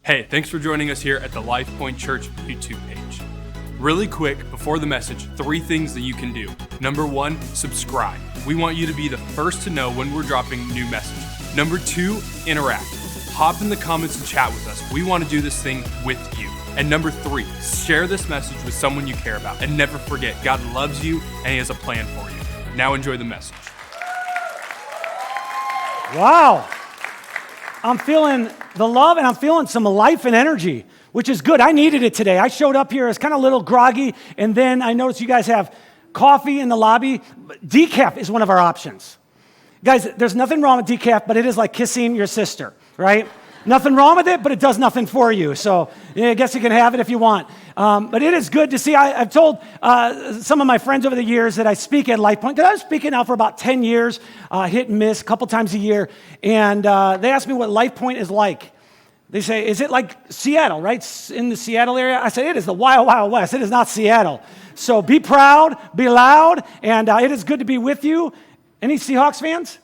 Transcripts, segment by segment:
Hey, thanks for joining us here at the LifePoint Church YouTube page. Really quick, before the message, 3 things that you can do. Number 1, subscribe. We want you to be the first to know when we're dropping new messages. Number 2, interact. Hop in the comments and chat with us. We want to do this thing with you. And number 3, share this message with someone you care about. And never forget, God loves you and He has a plan for you. Now enjoy the message. Wow. I'm feeling the love and I'm feeling some life and energy, which is good. I needed it today. I showed up here as kind of a little groggy, and then I noticed you guys have coffee in the lobby. Decaf is one of our options. Guys, there's nothing wrong with decaf, but it is like kissing your sister, right? Nothing wrong with it, but it does nothing for you. So yeah, I guess you can have it if you want. But it is good to see. I've told some of my friends over the years that I speak at LifePoint, because I was speaking now for about 10 years, hit and miss, a couple times a year. And they asked me what LifePoint is like. They say, is it like Seattle, right? In the Seattle area? I said, it is the wild, wild west. It is not Seattle. So be proud, be loud, and it is good to be with you. Any Seahawks fans?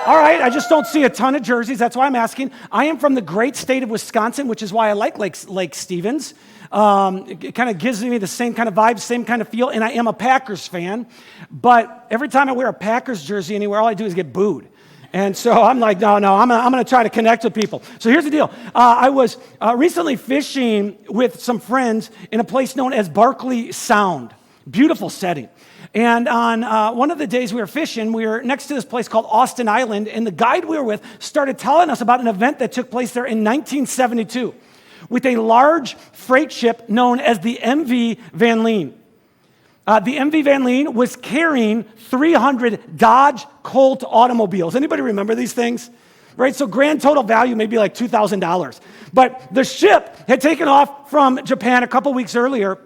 All right, I just don't see a ton of jerseys. That's why I'm asking. I am from the great state of Wisconsin, which is why I like Lake Stevens. It kind of gives me the same kind of vibe, same kind of feel, and I am a Packers fan. But every time I wear a Packers jersey anywhere, all I do is get booed. And so I'm like, no, I'm going to try to connect with people. So here's the deal. I was recently fishing with some friends in a place known as Barkley Sound. Beautiful setting. And on one of the days we were fishing, we were next to this place called Austin Island, and the guide we were with started telling us about an event that took place there in 1972 with a large freight ship known as the MV Van Leeuwen. The MV Van Leeuwen was carrying 300 Dodge Colt automobiles. Anybody remember these things? Right, so grand total value maybe like $2,000. But the ship had taken off from Japan a couple weeks earlier.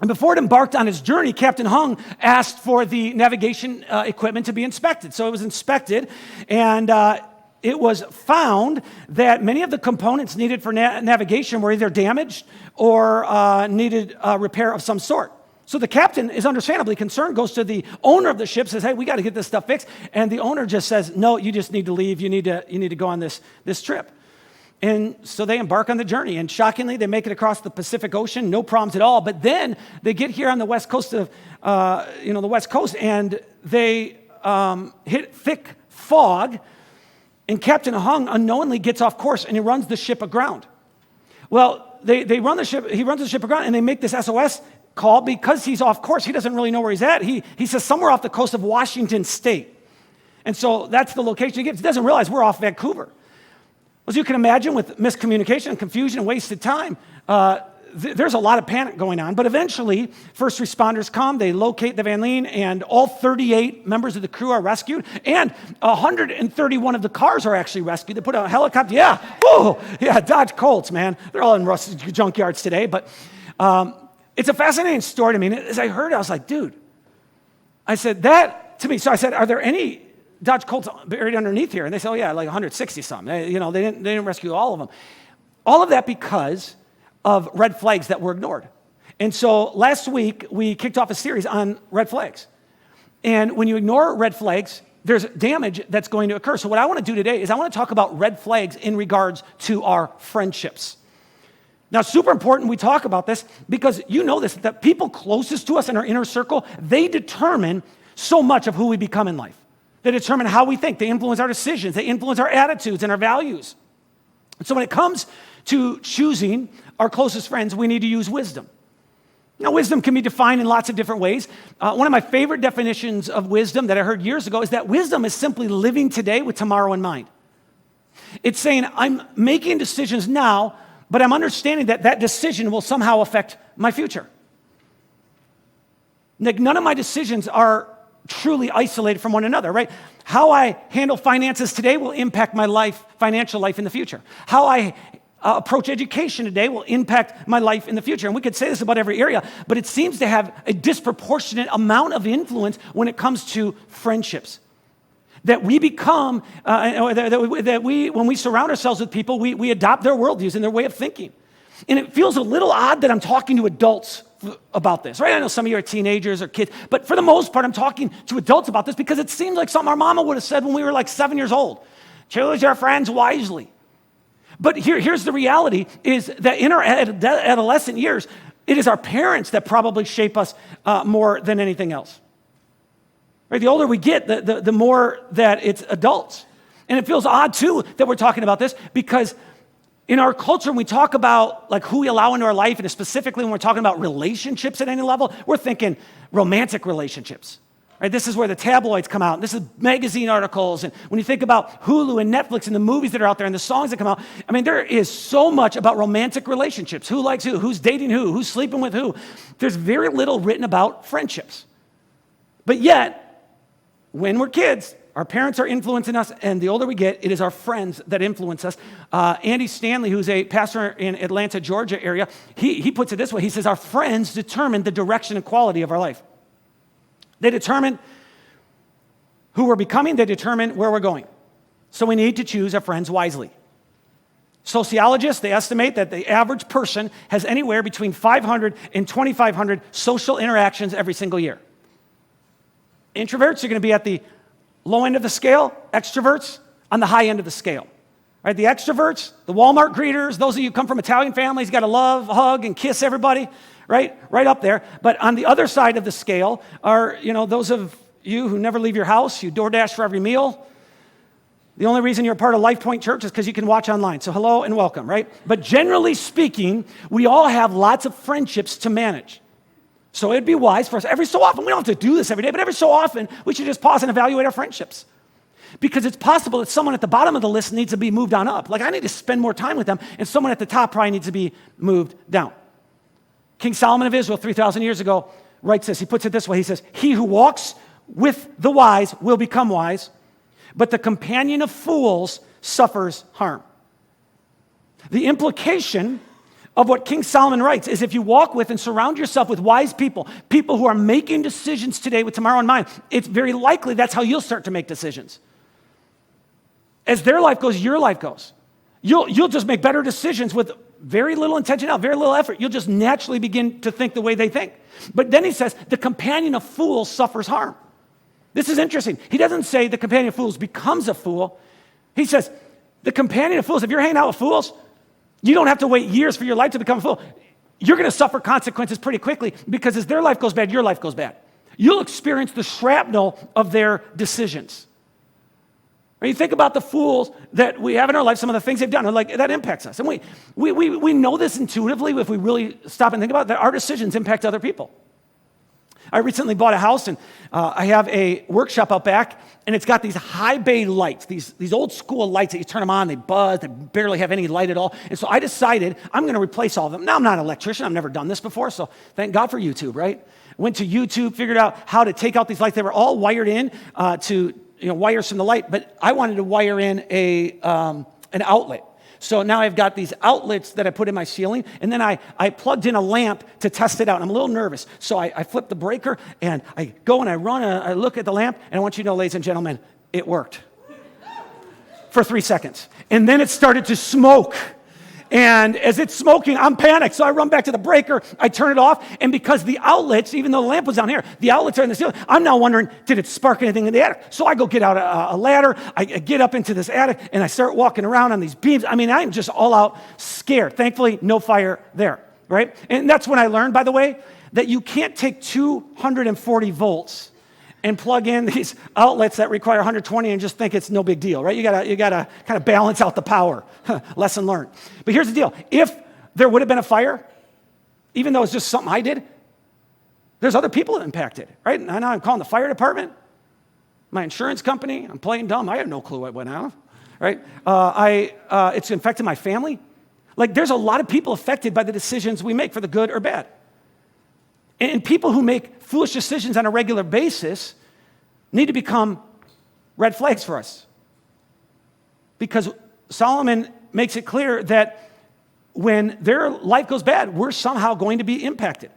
And before it embarked on its journey, Captain Hung asked for the navigation equipment to be inspected. So it was inspected, and it was found that many of the components needed for navigation were either damaged or needed repair of some sort. So the captain is understandably concerned, goes to the owner of the ship, says, hey, we got to get this stuff fixed. And the owner just says, no, you just need to leave. You need to go on this trip. And so they embark on the journey, and shockingly, they make it across the Pacific Ocean, no problems at all. But then they get here on the west coast of, the west coast, and they hit thick fog, and Captain Hung unknowingly gets off course, and he runs the ship aground. Well, he runs the ship aground, and they make this SOS call because he's off course. He doesn't really know where he's at. He says somewhere off the coast of Washington State. And so that's the location he gives. He doesn't realize we're off Vancouver. As you can imagine, with miscommunication and confusion and wasted time, there's a lot of panic going on. But eventually, first responders come, they locate the Van Leeuwen, and all 38 members of the crew are rescued, and 131 of the cars are actually rescued. They put a helicopter, Dodge Colts, man. They're all in junkyards today, but it's a fascinating story to me. And as I heard it, I was like, dude, I said, that to me, so I said, are there any Dodge Colts buried underneath here? And they said, oh yeah, like 160 some. They didn't rescue all of them. All of that because of red flags that were ignored. And so last week, we kicked off a series on red flags. And when you ignore red flags, there's damage that's going to occur. So what I want to do today is I want to talk about red flags in regards to our friendships. Now, super important we talk about this because you know this, that people closest to us in our inner circle, they determine so much of who we become in life. They determine how we think. They influence our decisions. They influence our attitudes and our values. And so when it comes to choosing our closest friends, we need to use wisdom. Now, wisdom can be defined in lots of different ways. One of my favorite definitions of wisdom that I heard years ago is that wisdom is simply living today with tomorrow in mind. It's saying I'm making decisions now, but I'm understanding that that decision will somehow affect my future. Like, none of my decisions are truly isolated from one another, right? How I handle finances today will impact my financial life in the future. How I approach education today will impact my life in the future. And we could say this about every area, but it seems to have a disproportionate amount of influence when it comes to friendships. That we become, when we surround ourselves with people, we adopt their worldviews and their way of thinking. And it feels a little odd that I'm talking to adults about this, right? I know some of you are teenagers or kids, but for the most part, I'm talking to adults about this because it seems like something our mama would have said when we were like 7 years old. Choose your friends wisely. But here's the reality, is that in our adolescent years, it is our parents that probably shape us more than anything else. Right? The older we get, the more that it's adults. And it feels odd, too, that we're talking about this, because in our culture, when we talk about like who we allow into our life, and specifically when we're talking about relationships at any level, we're thinking romantic relationships. Right? This is where the tabloids come out. This is magazine articles. And when you think about Hulu and Netflix and the movies that are out there and the songs that come out, I mean, there is so much about romantic relationships. Who likes who? Who's dating who? Who's sleeping with who? There's very little written about friendships. But yet, when we're kids, our parents are influencing us, and the older we get, it is our friends that influence us. Andy Stanley, who's a pastor in Atlanta, Georgia area, he puts it this way. He says, our friends determine the direction and quality of our life. They determine who we're becoming. They determine where we're going. So we need to choose our friends wisely. Sociologists, they estimate that the average person has anywhere between 500 and 2,500 social interactions every single year. Introverts are going to be at the low end of the scale. Extroverts on the high end of the scale. Right? The extroverts, the Walmart greeters, those of you who come from Italian families, got to love, hug, and kiss everybody. Right up there. But on the other side of the scale are, those of you who never leave your house, you DoorDash for every meal. The only reason you're a part of LifePoint Church is because you can watch online. So hello and welcome, right? But generally speaking, we all have lots of friendships to manage. So it'd be wise for us every so often, we don't have to do this every day, but every so often, we should just pause and evaluate our friendships. Because it's possible that someone at the bottom of the list needs to be moved on up. Like I need to spend more time with them, and someone at the top probably needs to be moved down. King Solomon of Israel 3,000 years ago writes this. He puts it this way. He says, he who walks with the wise will become wise, but the companion of fools suffers harm. The implication of what King Solomon writes is if you walk with and surround yourself with wise people, people who are making decisions today with tomorrow in mind, it's very likely that's how you'll start to make decisions. As their life goes, your life goes. You'll just make better decisions with very little intention, very little effort. You'll just naturally begin to think the way they think. But then he says, the companion of fools suffers harm. This is interesting. He doesn't say the companion of fools becomes a fool. He says, the companion of fools, if you're hanging out with fools, you don't have to wait years for your life to become a fool. You're going to suffer consequences pretty quickly because as their life goes bad, your life goes bad. You'll experience the shrapnel of their decisions. When you think about the fools that we have in our life, some of the things they've done, like that impacts us. And we know this intuitively if we really stop and think about it, that our decisions impact other people. I recently bought a house, and I have a workshop out back, and it's got these high bay lights, these old school lights that you turn them on, they buzz, they barely have any light at all. And so I decided I'm going to replace all of them. Now, I'm not an electrician. I've never done this before, so thank God for YouTube, right? Went to YouTube, figured out how to take out these lights. They were all wired in to wires from the light, but I wanted to wire in an outlet. So now I've got these outlets that I put in my ceiling, and then I plugged in a lamp to test it out. I'm a little nervous, so I flip the breaker, and I go and I run, and I look at the lamp, and I want you to know, ladies and gentlemen, it worked for 3 seconds. And then it started to smoke. And as it's smoking, I'm panicked. So I run back to the breaker, I turn it off, and because the outlets, even though the lamp was down here, the outlets are in the ceiling, I'm now wondering, did it spark anything in the attic? So I go get out a ladder, I get up into this attic, and I start walking around on these beams. I mean, I'm just all out scared. Thankfully, no fire there, right? And that's when I learned, by the way, that you can't take 240 volts and plug in these outlets that require 120 and just think it's no big deal, right? You gotta kind of balance out the power. Lesson learned. But here's the deal. If there would have been a fire, even though it's just something I did, there's other people impacted, right? And now I'm calling the fire department, my insurance company. I'm playing dumb. I have no clue what went on, right? It's affected my family. Like there's a lot of people affected by the decisions we make for the good or bad. And people who make foolish decisions on a regular basis need to become red flags for us. Because Solomon makes it clear that when their life goes bad, we're somehow going to be impacted.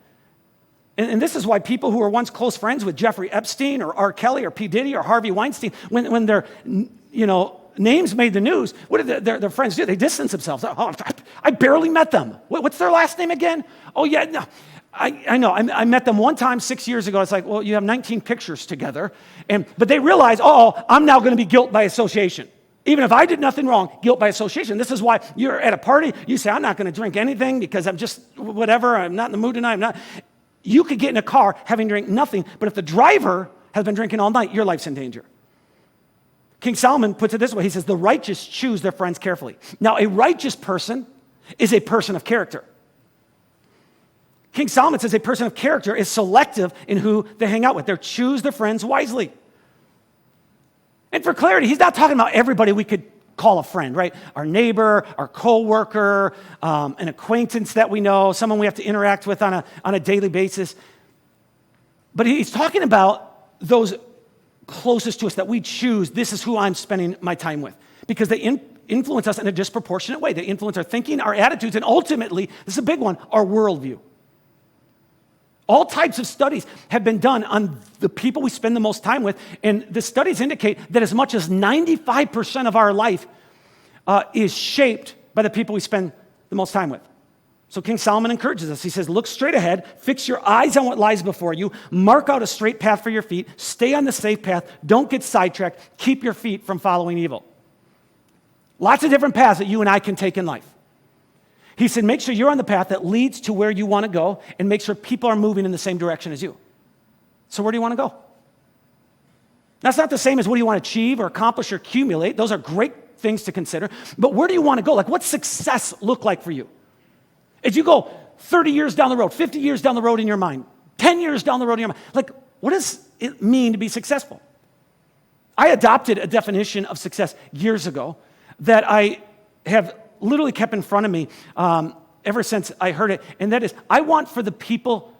And this is why people who were once close friends with Jeffrey Epstein or R. Kelly or P. Diddy or Harvey Weinstein, when their names made the news, what did their friends do? They distanced themselves. Oh, I barely met them. What's their last name again? Oh, yeah, no. I know. I met them one time 6 years ago. It's like, well, you have 19 pictures together. But they realized, I'm now going to be guilt by association. Even if I did nothing wrong, guilt by association. This is why you're at a party, you say, I'm not going to drink anything because I'm just whatever, I'm not in the mood tonight, I'm not. You could get in a car having drank nothing, but if the driver has been drinking all night, your life's in danger. King Solomon puts it this way. He says, the righteous choose their friends carefully. Now, a righteous person is a person of character. King Solomon says a person of character is selective in who they hang out with. They choose their friends wisely. And for clarity, he's not talking about everybody we could call a friend, right? Our neighbor, our coworker, an acquaintance that we know, someone we have to interact with on a daily basis. But he's talking about those closest to us that we choose. This is who I'm spending my time with because they influence us in a disproportionate way. They influence our thinking, our attitudes, and ultimately, this is a big one, our worldview. All types of studies have been done on the people we spend the most time with, and the studies indicate that as much as 95% of our life is shaped by the people we spend the most time with. So King Solomon encourages us. He says, look straight ahead, fix your eyes on what lies before you, mark out a straight path for your feet, stay on the safe path, don't get sidetracked, keep your feet from following evil. Lots of different paths that you and I can take in life. He said, make sure you're on the path that leads to where you want to go and make sure people are moving in the same direction as you. So where do you want to go? That's not the same as what do you want to achieve or accomplish or accumulate. Those are great things to consider. But where do you want to go? Like, what's success look like for you? As you go 30 years down the road, 50 years down the road in your mind, 10 years down the road in your mind, like, what does it mean to be successful? I adopted a definition of success years ago that I have literally kept in front of me ever since I heard it, and that is, I want for the people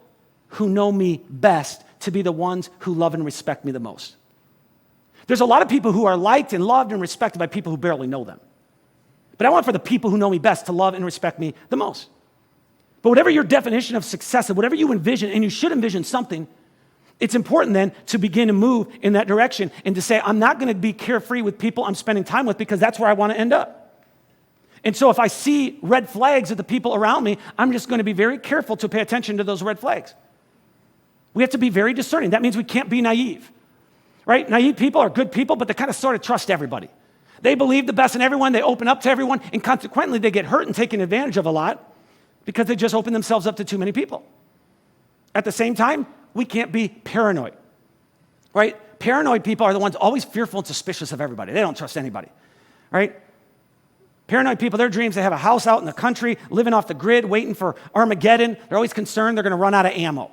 who know me best to be the ones who love and respect me the most. There's a lot of people who are liked and loved and respected by people who barely know them. But I want for the people who know me best to love and respect me the most. But whatever your definition of success is, whatever you envision, and you should envision something, it's important then to begin to move in that direction and to say, I'm not going to be carefree with people I'm spending time with because that's where I want to end up. And so if I see red flags of the people around me, I'm just going to be very careful to pay attention to those red flags. We have to be very discerning. That means we can't be naive, right? Naive people are good people, but they kind of sort of trust everybody. They believe the best in everyone. They open up to everyone, and consequently, they get hurt and taken advantage of a lot because they just open themselves up to too many people. At the same time, we can't be paranoid, right? Paranoid people are the ones always fearful and suspicious of everybody. They don't trust anybody, right? Paranoid people, their dreams, they have a house out in the country, living off the grid, waiting for Armageddon. They're always concerned they're going to run out of ammo.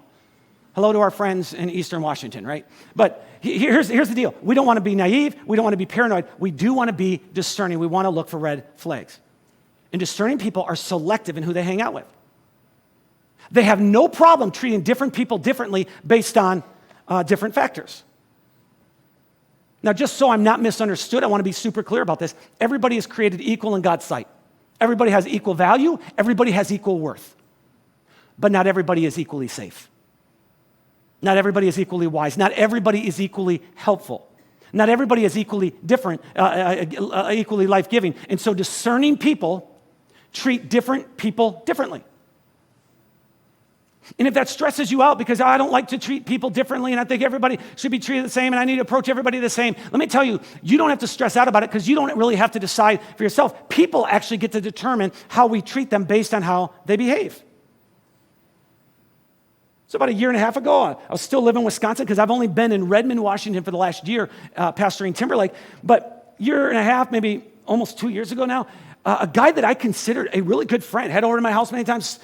Hello to our friends in Eastern Washington, right? But here's the deal. We don't want to be naive. We don't want to be paranoid. We do want to be discerning. We want to look for red flags. And discerning people are selective in who they hang out with. They have no problem treating different people differently based on different factors. Now, just so I'm not misunderstood, I want to be super clear about this. Everybody is created equal in God's sight. Everybody has equal value. Everybody has equal worth. But not everybody is equally safe. Not everybody is equally wise. Not everybody is equally helpful. Not everybody is equally different, equally life-giving. And so discerning people treat different people differently. And if that stresses you out because I don't like to treat people differently and I think everybody should be treated the same and I need to approach everybody the same, let me tell you, you don't have to stress out about it because you don't really have to decide for yourself. People actually get to determine how we treat them based on how they behave. So about a year and a half ago, I was still living in Wisconsin because I've only been in Redmond, Washington for the last year, pastoring Timberlake. But year and a half, maybe almost 2 years ago now, a guy that I considered a really good friend, had over to my house many times,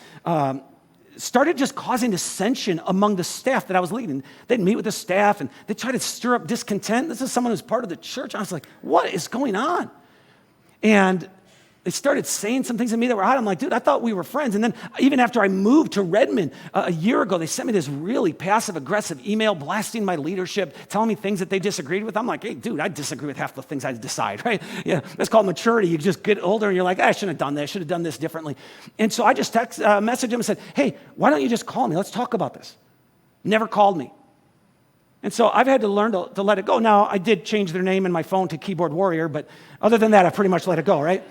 started just causing dissension among the staff that I was leading. They'd meet with the staff and they'd try to stir up discontent. This is someone who's part of the church. I was like, what is going on? And they started saying some things to me that were odd. I'm like, dude, I thought we were friends. And then even after I moved to Redmond a year ago, they sent me this really passive-aggressive email blasting my leadership, telling me things that they disagreed with. I'm like, hey, dude, I disagree with half the things I decide, right? Yeah, that's called maturity. You just get older and you're like, I shouldn't have done that. I should have done this differently. And so I just messaged him and said, hey, why don't you just call me? Let's talk about this. Never called me. And so I've had to learn to let it go. Now, I did change their name in my phone to Keyboard Warrior, but other than that, I pretty much let it go, right?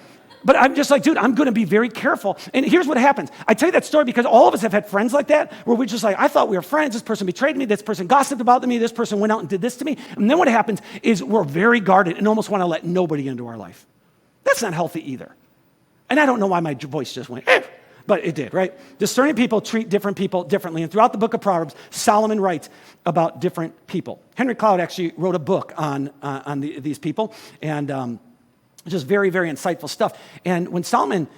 But I'm just like, dude, I'm going to be very careful. And here's what happens. I tell you that story because all of us have had friends like that where we're just like, I thought we were friends. This person betrayed me. This person gossiped about me. This person went out and did this to me. And then what happens is we're very guarded and almost want to let nobody into our life. That's not healthy either. And I don't know why my voice just went, but it did, right? Discerning people treat different people differently. And throughout the book of Proverbs, Solomon writes about different people. Henry Cloud actually wrote a book on these people, and just very, very insightful stuff. And when Solomon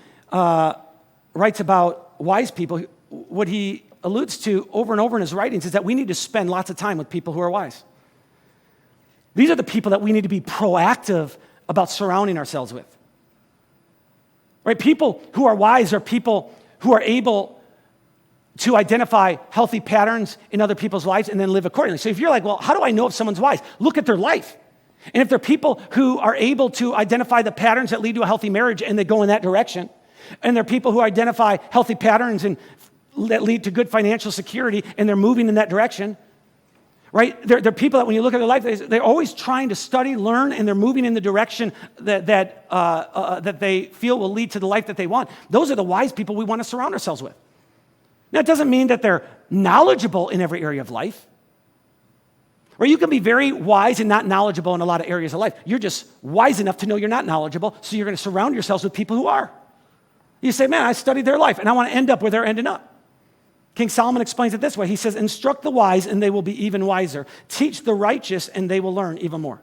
writes about wise people, what he alludes to over and over in his writings is that we need to spend lots of time with people who are wise. These are the people that we need to be proactive about surrounding ourselves with. Right? People who are wise are people who are able to identify healthy patterns in other people's lives and then live accordingly. So if you're like, well, how do I know if someone's wise? Look at their life. And if they're people who are able to identify the patterns that lead to a healthy marriage and they go in that direction, and they're people who identify healthy patterns and that lead to good financial security and they're moving in that direction, right? They're people that when you look at their life, they're always trying to study, learn, and they're moving in the direction that they feel will lead to the life that they want. Those are the wise people we want to surround ourselves with. Now, it doesn't mean that they're knowledgeable in every area of life. Or you can be very wise and not knowledgeable in a lot of areas of life. You're just wise enough to know you're not knowledgeable, so you're going to surround yourselves with people who are. You say, man, I studied their life, and I want to end up where they're ending up. King Solomon explains it this way. He says, instruct the wise, and they will be even wiser. Teach the righteous, and they will learn even more.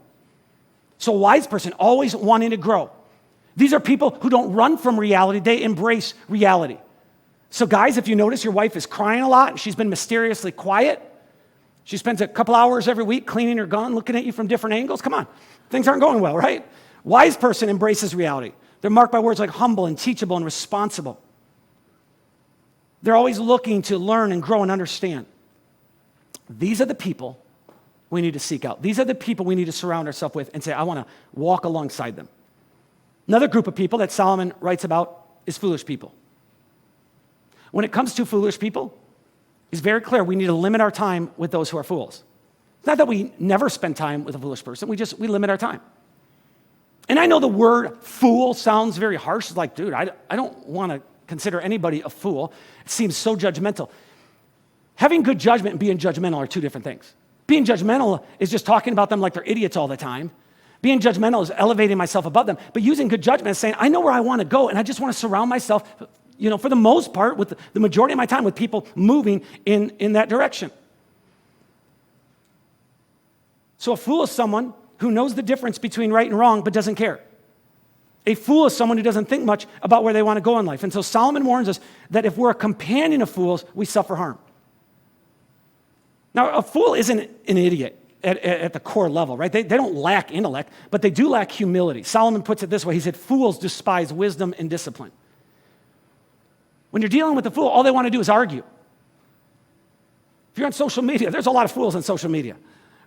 So a wise person, always wanting to grow. These are people who don't run from reality. They embrace reality. So guys, if you notice your wife is crying a lot, and she's been mysteriously quiet, she spends a couple hours every week cleaning her gun, looking at you from different angles. Come on, things aren't going well, right? Wise person embraces reality. They're marked by words like humble and teachable and responsible. They're always looking to learn and grow and understand. These are the people we need to seek out. These are the people we need to surround ourselves with and say, I want to walk alongside them. Another group of people that Solomon writes about is foolish people. When it comes to foolish people, he's very clear we need to limit our time with those who are fools. It's not that we never spend time with a foolish person, we limit our time. And I know the word fool sounds very harsh. It's like, dude, I don't want to consider anybody a fool. It seems so judgmental. Having good judgment and being judgmental are two different things. Being judgmental is just talking about them like they're idiots all the time. Being judgmental is elevating myself above them. But using good judgment is saying, I know where I want to go, and I just want to surround myself, for the most part, with the majority of my time with people moving in that direction. So a fool is someone who knows the difference between right and wrong but doesn't care. A fool is someone who doesn't think much about where they want to go in life. And so Solomon warns us that if we're a companion of fools, we suffer harm. Now, a fool isn't an idiot at the core level, right? They don't lack intellect, but they do lack humility. Solomon puts it this way. He said, fools despise wisdom and discipline. When you're dealing with a fool, all they want to do is argue. If you're on social media, there's a lot of fools on social media.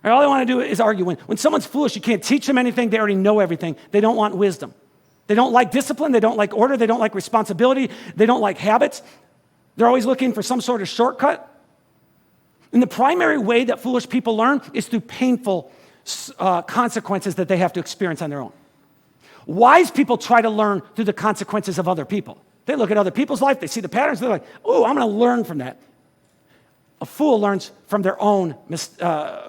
Right? All they want to do is argue. When someone's foolish, you can't teach them anything. They already know everything. They don't want wisdom. They don't like discipline. They don't like order. They don't like responsibility. They don't like habits. They're always looking for some sort of shortcut. And the primary way that foolish people learn is through painful consequences that they have to experience on their own. Wise people try to learn through the consequences of other people. They look at other people's life, they see the patterns, they're like, oh, I'm going to learn from that. A fool learns from their own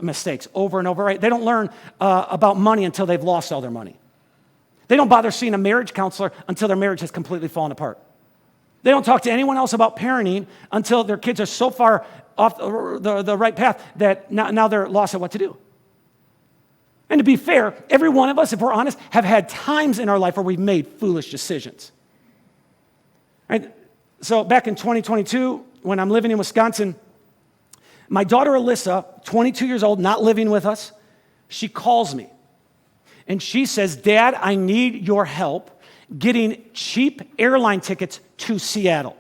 mistakes over and over, right? They don't learn about money until they've lost all their money. They don't bother seeing a marriage counselor until their marriage has completely fallen apart. They don't talk to anyone else about parenting until their kids are so far off the right path that now they're lost at what to do. And to be fair, every one of us, if we're honest, have had times in our life where we've made foolish decisions. Right? So back in 2022, when I'm living in Wisconsin, my daughter Alyssa, 22 years old, not living with us, she calls me. And she says, Dad, I need your help getting cheap airline tickets to Seattle.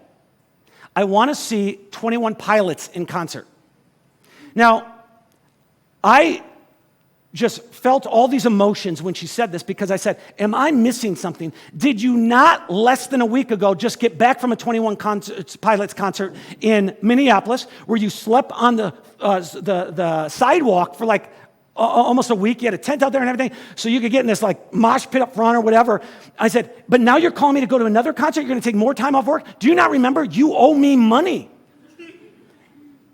I want to see 21 Pilots in concert. Now, I just felt all these emotions when she said this because I said, am I missing something? Did you not less than a week ago just get back from a 21 Pilots concert in Minneapolis where you slept on the sidewalk for like almost a week. You had a tent out there and everything, so you could get in this like mosh pit up front or whatever. I said, but now you're calling me to go to another concert? You're going to take more time off work? Do you not remember? You owe me money.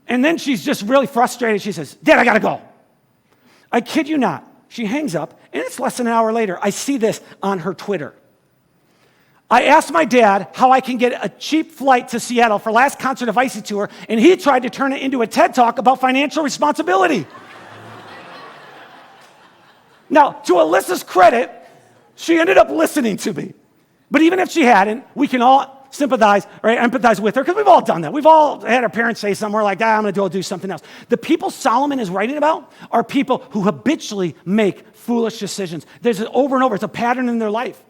And then she's just really frustrated. She says, Dad, I got to go. I kid you not. She hangs up, and it's less than an hour later. I see this on her Twitter. I asked my dad how I can get a cheap flight to Seattle for last concert of Icy Tour, and he tried to turn it into a TED Talk about financial responsibility. Now, to Alyssa's credit, she ended up listening to me. But even if she hadn't, we can all sympathize, right, empathize with her, because we've all done that. We've all had our parents say something, we're like, I'm going to go do something else. The people Solomon is writing about are people who habitually make foolish decisions. There's over and over, it's a pattern in their life.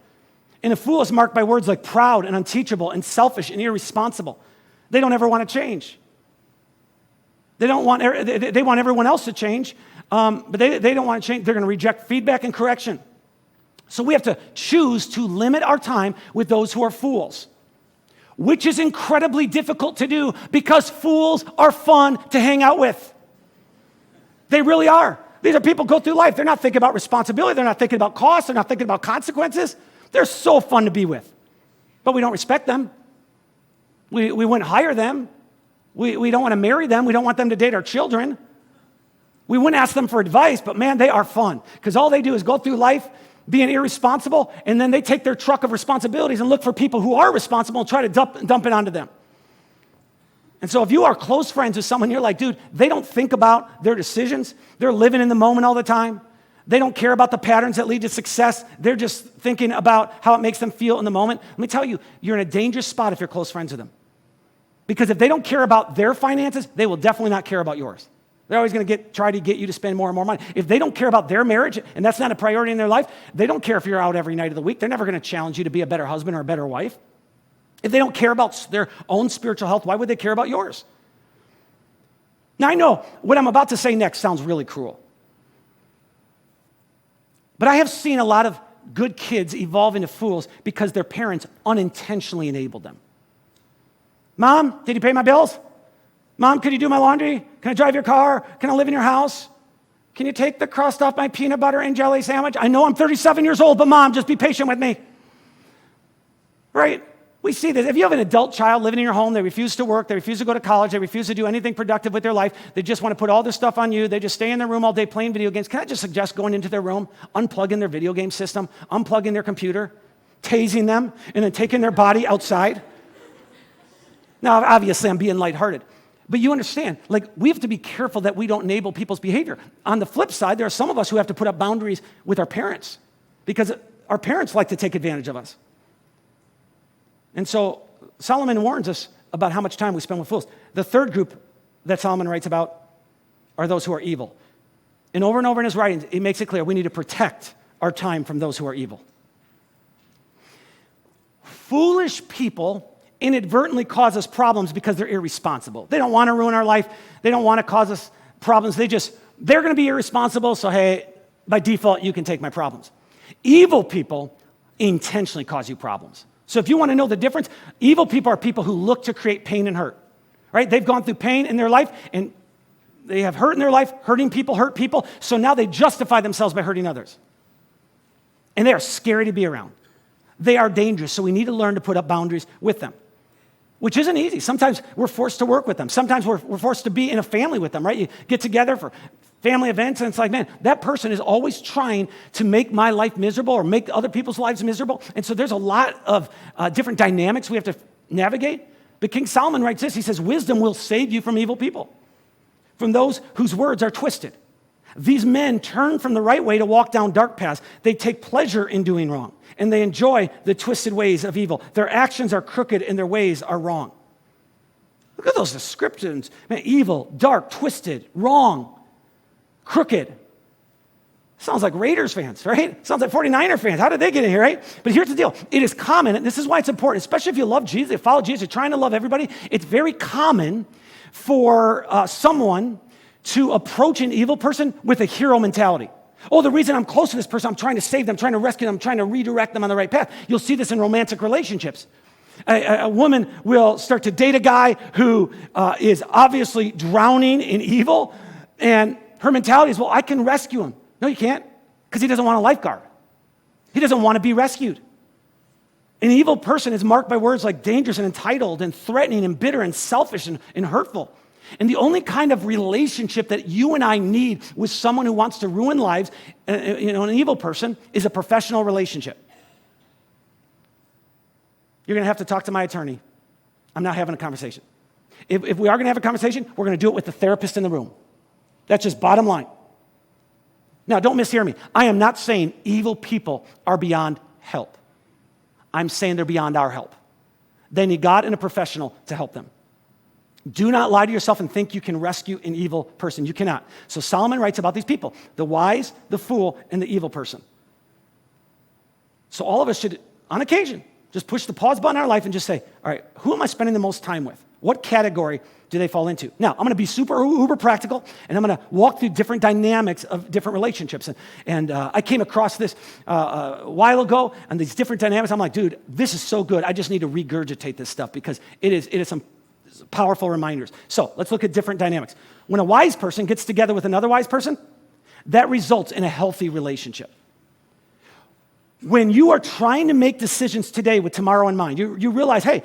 And a fool is marked by words like proud and unteachable and selfish and irresponsible. They don't ever want to change. They want everyone else to change, but they don't want to change. They're going to reject feedback and correction. So we have to choose to limit our time with those who are fools, which is incredibly difficult to do because fools are fun to hang out with. They really are. These are people who go through life. They're not thinking about responsibility. They're not thinking about costs. They're not thinking about consequences. They're so fun to be with. But we don't respect them. We wouldn't hire them. We don't want to marry them. We don't want them to date our children. We wouldn't ask them for advice, but man, they are fun because all they do is go through life being irresponsible, and then they take their truck of responsibilities and look for people who are responsible and try to dump it onto them. And so if you are close friends with someone, you're like, dude, they don't think about their decisions. They're living in the moment all the time. They don't care about the patterns that lead to success. They're just thinking about how it makes them feel in the moment. Let me tell you, you're in a dangerous spot if you're close friends with them. Because if they don't care about their finances, they will definitely not care about yours. They're always going to try to get you to spend more and more money. If they don't care about their marriage, and that's not a priority in their life, they don't care if you're out every night of the week. They're never going to challenge you to be a better husband or a better wife. If they don't care about their own spiritual health, why would they care about yours? Now, I know what I'm about to say next sounds really cruel. But I have seen a lot of good kids evolve into fools because their parents unintentionally enabled them. Mom, did you pay my bills? Mom, could you do my laundry? Can I drive your car? Can I live in your house? Can you take the crust off my peanut butter and jelly sandwich? I know I'm 37 years old, but Mom, just be patient with me. Right? We see this. If you have an adult child living in your home, they refuse to work, they refuse to go to college, they refuse to do anything productive with their life, they just want to put all this stuff on you, they just stay in their room all day playing video games. Can I just suggest going into their room, unplugging their video game system, unplugging their computer, tasing them, and then taking their body outside? Now, obviously, I'm being lighthearted. But you understand, like, we have to be careful that we don't enable people's behavior. On the flip side, there are some of us who have to put up boundaries with our parents because our parents like to take advantage of us. And so Solomon warns us about how much time we spend with fools. The third group that Solomon writes about are those who are evil. And over in his writings, he makes it clear we need to protect our time from those who are evil. Foolish people inadvertently cause us problems because they're irresponsible. They don't want to ruin our life. They don't want to cause us problems. They're going to be irresponsible, so hey, by default, you can take my problems. Evil people intentionally cause you problems. So if you want to know the difference, evil people are people who look to create pain and hurt, right? They've gone through pain in their life, and they have hurt in their life. Hurting people hurt people, so now they justify themselves by hurting others. And they are scary to be around. They are dangerous, so we need to learn to put up boundaries with them, which isn't easy. Sometimes we're forced to work with them. Sometimes we're forced to be in a family with them, right? You get together for family events, and it's like, man, that person is always trying to make my life miserable or make other people's lives miserable. And so there's a lot of different dynamics we have to navigate. But King Solomon writes this. He says, wisdom will save you from evil people, from those whose words are twisted. These men turn from the right way to walk down dark paths. They take pleasure in doing wrong, and they enjoy the twisted ways of evil. Their actions are crooked, and their ways are wrong. Look at those descriptions. Man, evil, dark, twisted, wrong, crooked. Sounds like Raiders fans, right? Sounds like 49er fans. How did they get in here, right? But here's the deal. It is common, and this is why it's important, especially if you love Jesus, you follow Jesus, you're trying to love everybody. It's very common for someone to approach an evil person with a hero mentality. Oh, the reason I'm close to this person, I'm trying to save them, trying to rescue them, I'm trying to redirect them on the right path. You'll see this in romantic relationships. A woman will start to date a guy who is obviously drowning in evil, and her mentality is, well, I can rescue him. No, you can't, because he doesn't want a lifeguard. He doesn't want to be rescued. An evil person is marked by words like dangerous and entitled and threatening and bitter and selfish and hurtful. And the only kind of relationship that you and I need with someone who wants to ruin lives, an evil person, is a professional relationship. You're going to have to talk to my attorney. I'm not having a conversation. If we are going to have a conversation, we're going to do it with the therapist in the room. That's just bottom line. Now, don't mishear me. I am not saying evil people are beyond help. I'm saying they're beyond our help. They need God and a professional to help them. Do not lie to yourself and think you can rescue an evil person. You cannot. So Solomon writes about these people, the wise, the fool, and the evil person. So all of us should, on occasion, just push the pause button in our life and just say, all right, who am I spending the most time with? What category do they fall into? Now, I'm going to be super uber practical, and I'm going to walk through different dynamics of different relationships. And I came across this a while ago, and these different dynamics. I'm like, dude, this is so good. I just need to regurgitate this stuff because it is some powerful reminders. So let's look at different dynamics. When a wise person gets together with another wise person, that results in a healthy relationship. When you are trying to make decisions today with tomorrow in mind, you realize, hey,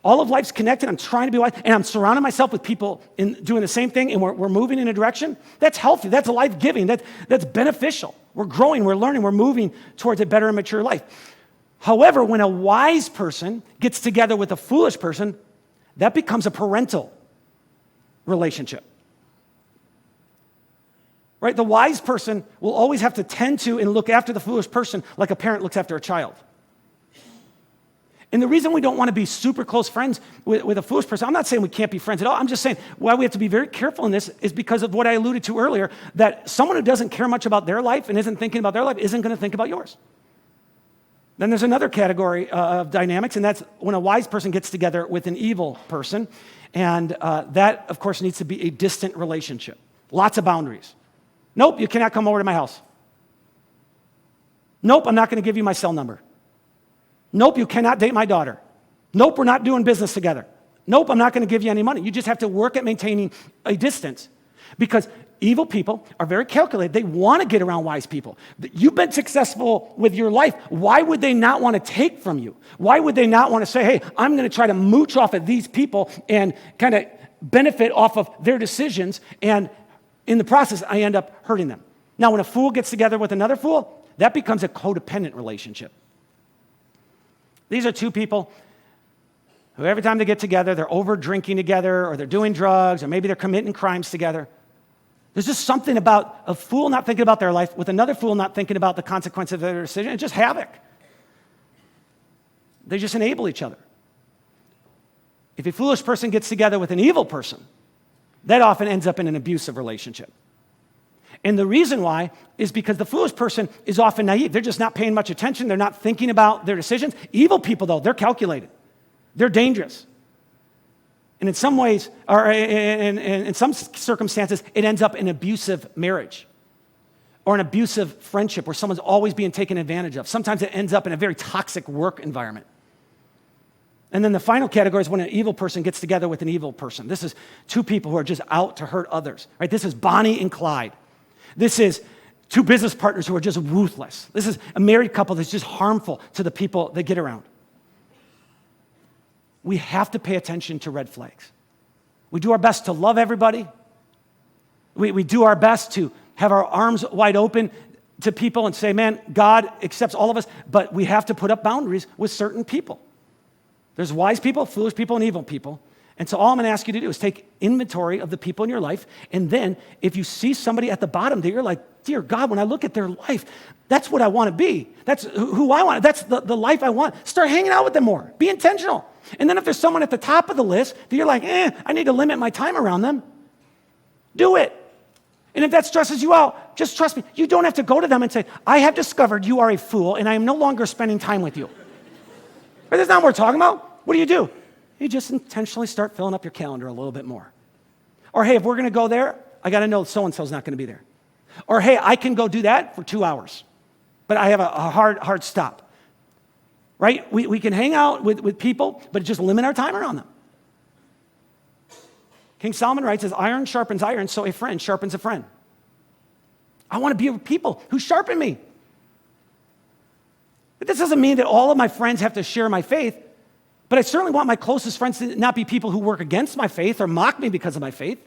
all of life's connected. I'm trying to be wise, and I'm surrounding myself with people doing the same thing, and we're moving in a direction. That's healthy. That's life-giving. That's beneficial. We're growing. We're learning. We're moving towards a better and mature life. However, when a wise person gets together with a foolish person, that becomes a parental relationship. Right? The wise person will always have to tend to and look after the foolish person like a parent looks after a child. And the reason we don't want to be super close friends with a foolish person, I'm not saying we can't be friends at all. I'm just saying why we have to be very careful in this is because of what I alluded to earlier, that someone who doesn't care much about their life and isn't thinking about their life isn't going to think about yours. Then there's another category of dynamics, and that's when a wise person gets together with an evil person. And that, of course, needs to be a distant relationship. Lots of boundaries. Nope, you cannot come over to my house. Nope, I'm not going to give you my cell number. Nope, you cannot date my daughter. Nope, we're not doing business together. Nope, I'm not going to give you any money. You just have to work at maintaining a distance because evil people are very calculated. They want to get around wise people. You've been successful with your life. Why would they not want to take from you? Why would they not want to say, hey, I'm going to try to mooch off of these people and kind of benefit off of their decisions, and in the process, I end up hurting them. Now, when a fool gets together with another fool, that becomes a codependent relationship. These are two people who every time they get together, they're over drinking together, or they're doing drugs, or maybe they're committing crimes together. There's just something about a fool not thinking about their life with another fool not thinking about the consequences of their decision. It's just havoc. They just enable each other. If a foolish person gets together with an evil person, that often ends up in an abusive relationship. And the reason why is because the foolish person is often naive. They're just not paying much attention. They're not thinking about their decisions. Evil people, though, they're calculated. They're dangerous. And in some ways, or in some circumstances, it ends up in an abusive marriage or an abusive friendship where someone's always being taken advantage of. Sometimes it ends up in a very toxic work environment. And then the final category is when an evil person gets together with an evil person. This is two people who are just out to hurt others. Right? This is Bonnie and Clyde. This is two business partners who are just ruthless. This is a married couple that's just harmful to the people they get around. We have to pay attention to red flags. We do our best to love everybody. We do our best to have our arms wide open to people and say, man, God accepts all of us, but we have to put up boundaries with certain people. There's wise people, foolish people, and evil people. And so all I'm going to ask you to do is take inventory of the people in your life, and then if you see somebody at the bottom that you're like, dear God, when I look at their life, that's what I want to be. That's who I want. That's the life I want. Start hanging out with them more. Be intentional. And then if there's someone at the top of the list that you're like, I need to limit my time around them, do it. And if that stresses you out, just trust me. You don't have to go to them and say, I have discovered you are a fool, and I am no longer spending time with you. But that's not what we're talking about. What do? You just intentionally start filling up your calendar a little bit more. Or, hey, if we're going to go there, I got to know so-and-so's not going to be there. Or, hey, I can go do that for 2 hours, but I have a hard stop. Right? We can hang out with people, but just limit our time around them. King Solomon writes, as iron sharpens iron, so a friend sharpens a friend. I want to be with people who sharpen me. But this doesn't mean that all of my friends have to share my faith, but I certainly want my closest friends to not be people who work against my faith or mock me because of my faith.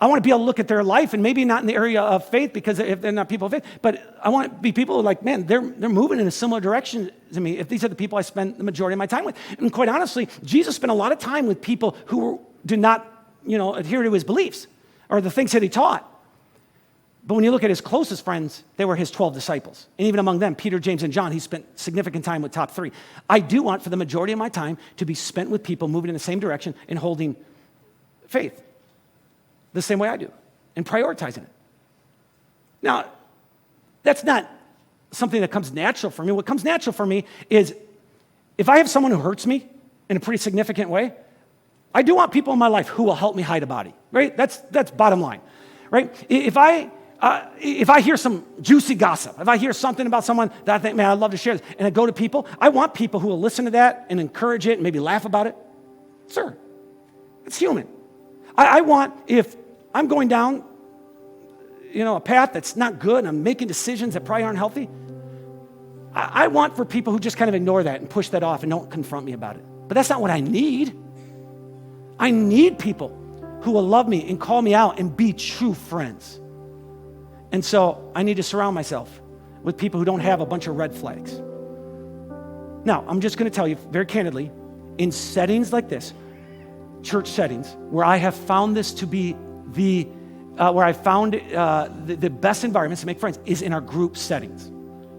I want to be able to look at their life, and maybe not in the area of faith because if they're not people of faith, but I want to be people who are like, man, they're moving in a similar direction to me if these are the people I spend the majority of my time with. And quite honestly, Jesus spent a lot of time with people who did not, adhere to his beliefs or the things that he taught. But when you look at his closest friends, they were his 12 disciples. And even among them, Peter, James, and John, he spent significant time with top 3. I do want for the majority of my time to be spent with people moving in the same direction and holding faith the same way I do and prioritizing it. Now, that's not something that comes natural for me. What comes natural for me is if I have someone who hurts me in a pretty significant way, I do want people in my life who will help me hide a body, right? That's bottom line, right? If I hear some juicy gossip, if I hear something about someone that I think, man, I'd love to share this, and I go to people, I want people who will listen to that and encourage it and maybe laugh about it. Sure, it's human. I want, if I'm going down, a path that's not good and I'm making decisions that probably aren't healthy, I want for people who just kind of ignore that and push that off and don't confront me about it. But that's not what I need. I need people who will love me and call me out and be true friends. And so I need to surround myself with people who don't have a bunch of red flags. Now, I'm just going to tell you very candidly, in settings like this, church settings, where I have found this to be the best environments to make friends is in our group settings.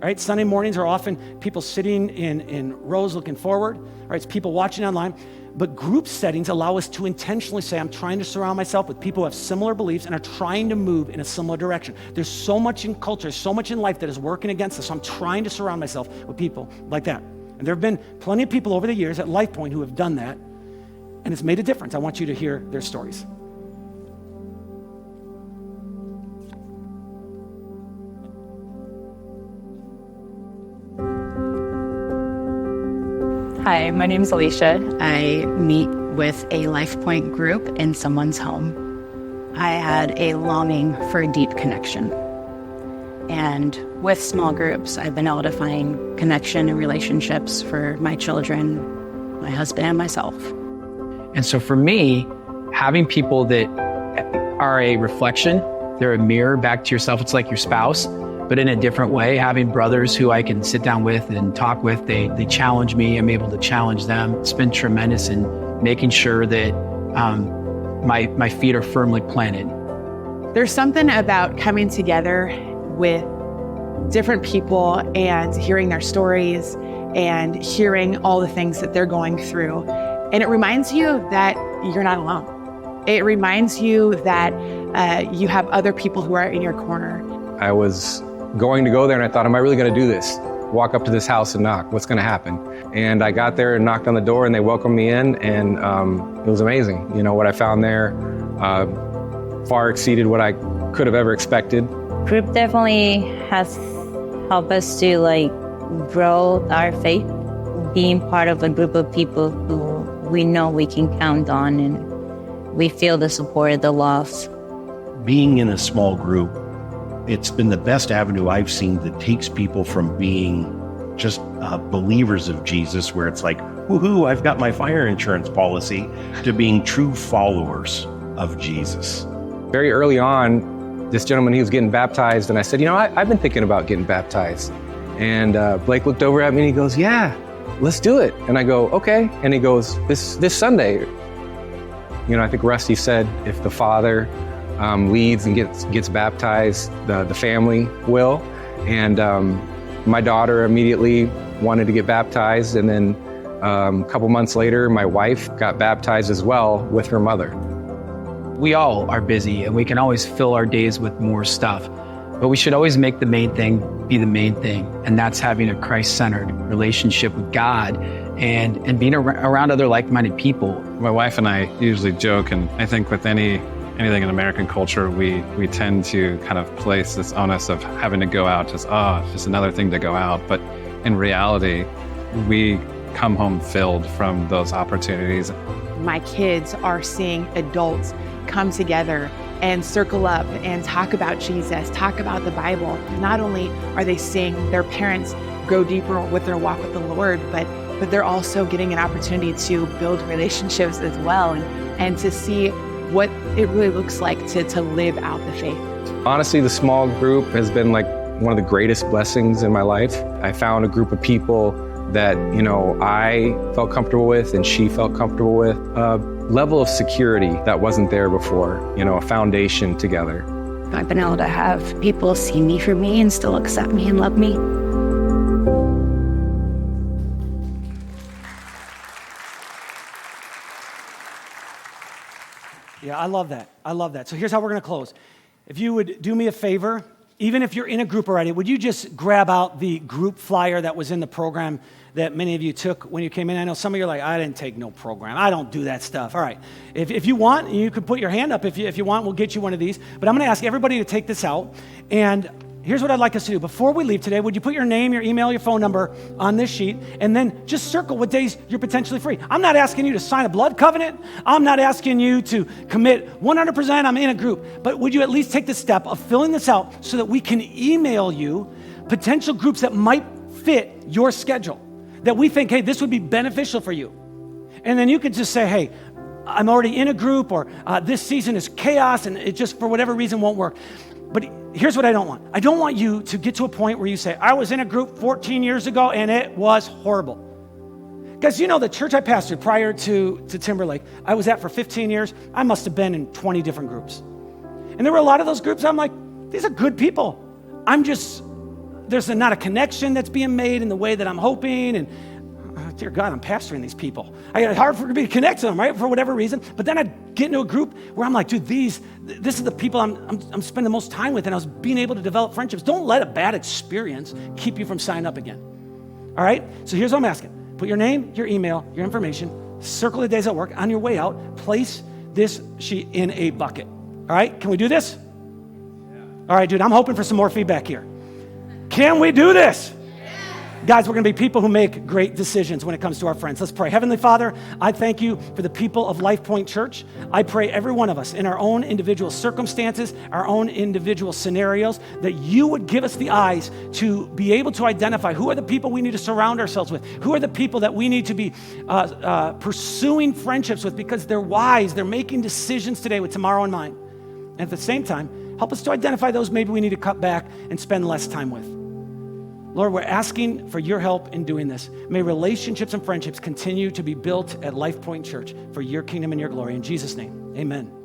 Right? Sunday mornings are often people sitting in rows looking forward. Right? It's people watching online. But group settings allow us to intentionally say, I'm trying to surround myself with people who have similar beliefs and are trying to move in a similar direction. There's so much in culture, so much in life that is working against us. So I'm trying to surround myself with people like that. And there have been plenty of people over the years at LifePoint who have done that, and it's made a difference. I want you to hear their stories. Hi, my name is Alicia. I meet with a LifePoint group in someone's home. I had a longing for a deep connection. And with small groups, I've been able to find connection and relationships for my children, my husband, and myself. And so for me, having people that are a reflection, they're a mirror back to yourself. It's like your spouse, but in a different way. Having brothers who I can sit down with and talk with, they challenge me. I'm able to challenge them. It's been tremendous in making sure that my feet are firmly planted. There's something about coming together with different people and hearing their stories and hearing all the things that they're going through. And it reminds you that you're not alone. It reminds you that you have other people who are in your corner. I was going to go there and I thought, am I really going to do this? Walk up to this house and knock, what's going to happen? And I got there and knocked on the door and they welcomed me in, and it was amazing. What I found there far exceeded what I could have ever expected. Group definitely has helped us to grow our faith, being part of a group of people who we know we can count on and we feel the support, the love. Being in a small group, it's been the best avenue I've seen that takes people from being just believers of Jesus, where it's like, woohoo, I've got my fire insurance policy, to being true followers of Jesus. Very early on, this gentleman, he was getting baptized, and I said, I've been thinking about getting baptized. And Blake looked over at me and he goes, yeah, let's do it. And I go, okay. And he goes, this Sunday. I think Rusty said, if the father leads and gets baptized, the family will. And my daughter immediately wanted to get baptized. And then a couple months later, my wife got baptized as well with her mother. We all are busy and we can always fill our days with more stuff, but we should always make the main thing be the main thing. And that's having a Christ-centered relationship with God and being around other like-minded people. My wife and I usually joke, and I think with anything in American culture, we tend to kind of place this onus of having to go out as, just another thing to go out. But in reality, we come home filled from those opportunities. My kids are seeing adults come together and circle up and talk about Jesus, talk about the Bible. Not only are they seeing their parents grow deeper with their walk with the Lord, but they're also getting an opportunity to build relationships as well and to see what it really looks like to live out the faith. Honestly, the small group has been like one of the greatest blessings in my life. I found a group of people that, I felt comfortable with and she felt comfortable with. A level of security that wasn't there before, a foundation together. I've been able to have people see me for me and still accept me and love me. Yeah, I love that. I love that. So here's how we're going to close. If you would do me a favor, even if you're in a group already, would you just grab out the group flyer that was in the program that many of you took when you came in? I know some of you are like, I didn't take no program. I don't do that stuff. All right. If you want, you can put your hand up. If you want, we'll get you one of these. But I'm going to ask everybody to take this out. And here's what I'd like us to do. Before we leave today, would you put your name, your email, your phone number on this sheet, and then just circle what days you're potentially free. I'm not asking you to sign a blood covenant. I'm not asking you to commit 100% I'm in a group. But would you at least take the step of filling this out so that we can email you potential groups that might fit your schedule, that we think, hey, this would be beneficial for you. And then you could just say, hey, I'm already in a group, or this season is chaos and it just for whatever reason won't work. But here's what I don't want. I don't want you to get to a point where you say, I was in a group 14 years ago and it was horrible. Because the church I pastored prior to Timberlake, I was at for 15 years. I must have been in 20 different groups. And there were a lot of those groups I'm like, these are good people. There's not a connection that's being made in the way that I'm hoping. And dear God, I'm pastoring these people. It's hard for me to connect to them, right? For whatever reason. But then I'd get into a group where I'm like, dude, this is the people I'm spending the most time with, and I was being able to develop friendships. Don't let a bad experience keep you from signing up again. All right? So here's what I'm asking. Put your name, your email, your information, circle the days at work. On your way out, place this sheet in a bucket. All right? Can we do this? Yeah. All right, dude, I'm hoping for some more feedback here. Can we do this? Guys, we're going to be people who make great decisions when it comes to our friends. Let's pray. Heavenly Father, I thank you for the people of LifePoint Church. I pray every one of us in our own individual circumstances, our own individual scenarios, that you would give us the eyes to be able to identify who are the people we need to surround ourselves with, who are the people that we need to be pursuing friendships with because they're wise, they're making decisions today with tomorrow in mind. And at the same time, help us to identify those maybe we need to cut back and spend less time with. Lord, we're asking for your help in doing this. May relationships and friendships continue to be built at LifePoint Church for your kingdom and your glory. In Jesus' name, amen.